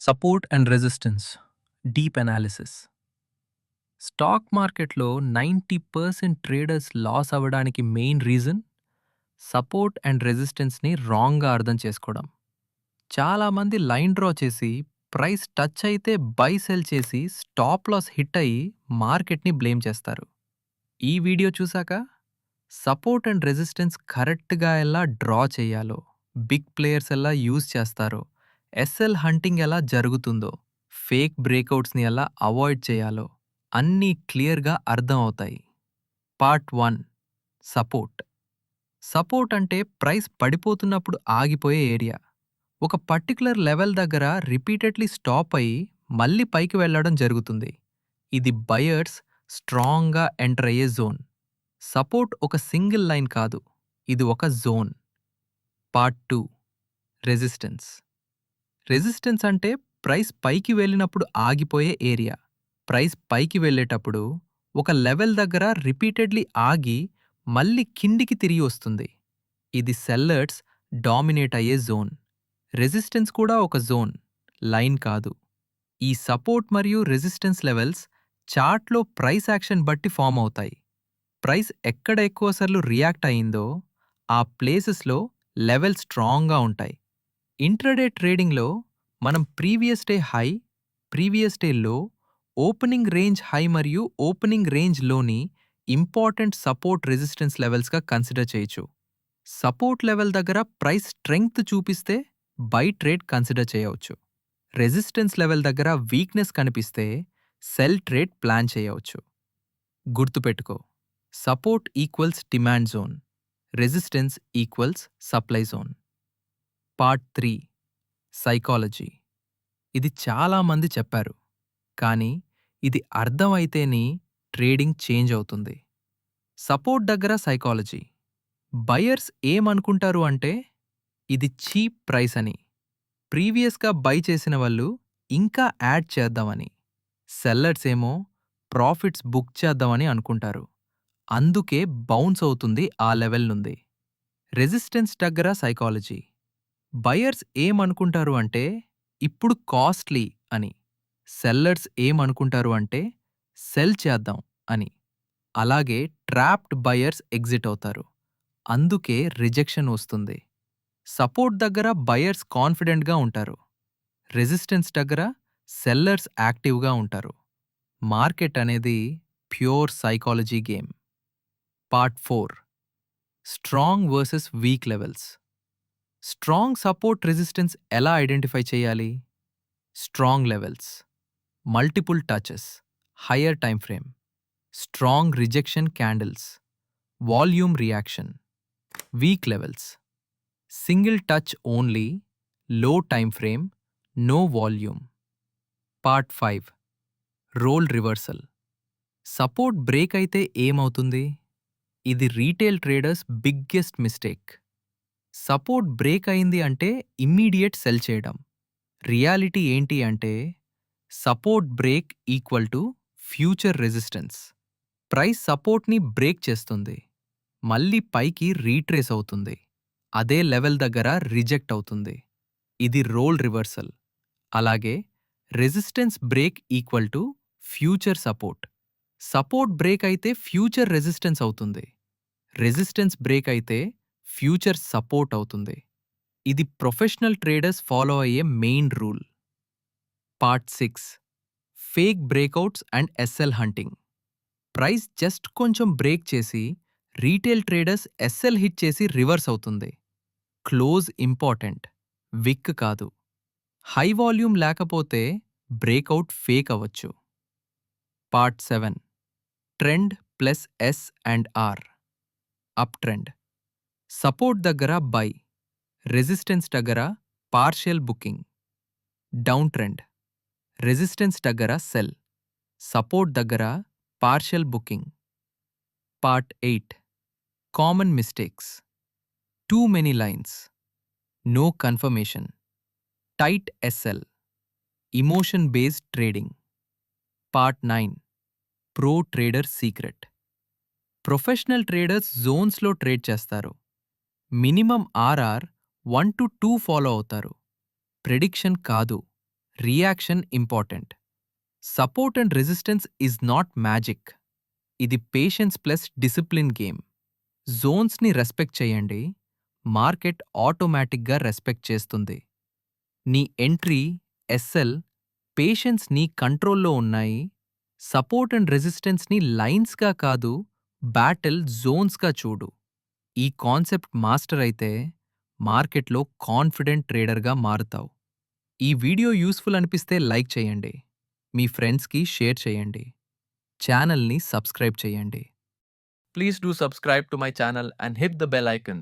Support and resistance deep analysis. Stock మార్కెట్లో 90% traders loss అవ్వడానికి main reason support and రెసిస్టెన్స్ని రాంగ్గా అర్థం చేసుకోవడం. చాలామంది లైన్ డ్రా చేసి ప్రైస్ టచ్ అయితే బై సెల్ చేసి స్టాప్ లాస్ హిట్ అయ్యి మార్కెట్ని బ్లేమ్ చేస్తారు. ఈ వీడియో చూశాక సపోర్ట్ అండ్ రెసిస్టెన్స్ కరెక్ట్గా ఎలా డ్రా చేయాలో, బిగ్ ప్లేయర్స్ ఎలా యూజ్ చేస్తారో, ఎస్ఎల్ హంటింగ్ ఎలా జరుగుతుందో, ఫేక్ బ్రేక్అవుట్స్ని ఎలా అవాయిడ్ చేయాలో అన్నీ క్లియర్గా అర్థం అవుతాయి. పార్ట్ 1. సపోర్ట్. సపోర్ట్ అంటే ప్రైస్ పడిపోతున్నప్పుడు ఆగిపోయే ఏరియా. ఒక పర్టికులర్ లెవెల్ దగ్గర రిపీటెడ్లీ స్టాప్ అయ్యి మళ్ళీ పైకి వెళ్ళడం జరుగుతుంది. ఇది బయర్స్ స్ట్రాంగ్గా ఎంటర్ అయ్యే జోన్. సపోర్ట్ ఒక సింగిల్ లైన్ కాదు, ఇది ఒక జోన్. పార్ట్ 2. రెసిస్టెన్స్. రెసిస్టెన్స్ అంటే ప్రైస్ పైకి వెళ్ళినప్పుడు ఆగిపోయే ఏరియా. ప్రైస్ పైకి వెళ్ళేటప్పుడు ఒక లెవెల్ దగ్గర రిపీటెడ్లీ ఆగి మళ్ళీ కిందికి తిరిగి వస్తుంది. ఇది సెల్లర్స్ డామినేట్ అయ్యే జోన్. రెసిస్టెన్స్ కూడా ఒక జోన్, లైన్ కాదు. ఈ సపోర్ట్ మరియు రెసిస్టెన్స్ లెవెల్స్ చార్ట్లో ప్రైస్ యాక్షన్ బట్టి ఫామ్ అవుతాయి. ప్రైస్ ఎక్కడ ఎక్కువసార్లు రియాక్ట్ అయిందో ఆ ప్లేసెస్లో లెవెల్ స్ట్రాంగ్గా ఉంటాయి. ఇంట్రాడే ట్రేడింగ్లో మనం previous day high, previous day లో, ఓపెనింగ్ రేంజ్ హై మరియు ఓపెనింగ్ రేంజ్ లోని ఇంపార్టెంట్ సపోర్ట్ రెసిస్టెన్స్ లెవెల్స్గా కన్సిడర్ చేయొచ్చు. సపోర్ట్ లెవెల్ దగ్గర ప్రైస్ స్ట్రెంగ్త్ చూపిస్తే బై ట్రేడ్ కన్సిడర్ చేయవచ్చు. రెసిస్టెన్స్ లెవెల్ దగ్గర వీక్నెస్ కనిపిస్తే సెల్ ట్రేడ్ ప్లాన్ చేయవచ్చు. గుర్తుపెట్టుకో, support equals demand zone, resistance equals supply zone. Part 3. Psychology. ఇది చాలామంది చెప్పారు, కానీ ఇది అర్థమైతేనే ట్రేడింగ్ చేంజ్ అవుతుంది. సపోర్ట్ దగ్గర సైకాలజీ. బయర్స్ ఏమనుకుంటారు అంటే ఇది చీప్ ప్రైస్ అని, ప్రీవియస్గా బై చేసిన వాళ్ళు ఇంకా యాడ్ చేద్దామని. సెల్లర్స్ ఏమో ప్రాఫిట్స్ బుక్ చేద్దామని అనుకుంటారు, అందుకే బౌన్స్ అవుతుంది ఆ లెవెల్ నుండి. రెసిస్టెన్స్ దగ్గర సైకాలజీ. బయర్స్ ఏమనుకుంటారు అంటే ఇప్పుడు కాస్ట్లీ అని, సెల్లర్స్ ఏమనుకుంటారు అంటే సెల్ చేద్దాం అని. అలాగే ట్రాప్డ్ బయర్స్ ఎగ్జిట్ అవుతారు, అందుకే రిజెక్షన్ వస్తుంది. సపోర్ట్ దగ్గర బయర్స్ కాన్ఫిడెంట్గా ఉంటారు, రెసిస్టెన్స్ దగ్గర సెల్లర్స్ యాక్టివ్గా ఉంటారు. మార్కెట్ అనేది pure psychology game. Part 4. Strong versus weak levels. Strong support resistance ఎలా ఐడెంటిఫై చేయాలి? Strong levels, multiple touches, higher time frame, strong rejection candles, volume reaction. Weak levels, single touch only, low time frame, no volume. Part 5. Role reversal. Support break అయితే ఏమవుతుంది? ఇది retail traders biggest mistake. Support break అయింది అంటే immediate sell చేయడం. Reality ఏంటి అంటే support break equal to future resistance. Price సపోర్ట్ని break చేస్తుంది, మళ్ళీ పైకి రీట్రేస్ అవుతుంది, అదే లెవెల్ దగ్గర రిజెక్ట్ అవుతుంది. ఇది రోల్ రివర్సల్. అలాగే resistance break equal to future support. Support break అయితే ఫ్యూచర్ రెసిస్టెన్స్ అవుతుంది, రెసిస్టెన్స్ బ్రేక్ అయితే ఫ్యూచర్ సపోర్ట్ అవుతుంది. ఇది ప్రొఫెషనల్ ట్రేడర్స్ ఫాలో అయ్యే main rule. Part 6. Fake breakouts and SL hunting. Price just కొంచెం బ్రేక్ చేసి రీటైల్ ట్రేడర్స్ ఎస్ఎల్ హిట్ చేసి reverse అవుతుంది. క్లోజ్ ఇంపార్టెంట్, విక్ కాదు. హై వాల్యూమ్ లేకపోతే బ్రేక్అవుట్ ఫేక్ అవ్వచ్చు. Part 7. Trend plus S and R. Up trend. Support దగ్గర buy, resistance దగ్గర partial booking. Down trend. Resistance దగ్గర సెల్, సపోర్ట్ దగ్గర partial booking. Part 8. Common mistakes. Too many lines, no confirmation, tight SL, emotion based trading. Part 9. Pro trader secret. Professional traders జోన్స్లో trade చేస్తారు. Minimum RR 1 to 2 follow అవుతారు. Prediction కాదు, reaction important. Support and resistance is not magic. ఇది patience plus discipline game. జోన్స్ని respect చేయండి, market ఆటోమేటిక్గా respect చేస్తుంది. నీ ఎంట్రీ, ఎస్ఎల్, పేషెన్స్ నీ కంట్రోల్లో ఉన్నాయి. సపోర్ట్ అండ్ రెసిస్టెన్స్ని లైన్స్గా కాదు, బ్యాటిల్ జోన్స్గా చూడు. ఈ కాన్సెప్ట్ మాస్టర్ అయితే మార్కెట్లో కాన్ఫిడెంట్ ట్రేడర్గా మారుతావు. ఈ వీడియో యూస్ఫుల్ అనిపిస్తే లైక్ చేయండి, మీ ఫ్రెండ్స్కి షేర్ చేయండి, ఛానల్ని సబ్స్క్రైబ్ చేయండి. Please do subscribe to my channel and hit the bell icon.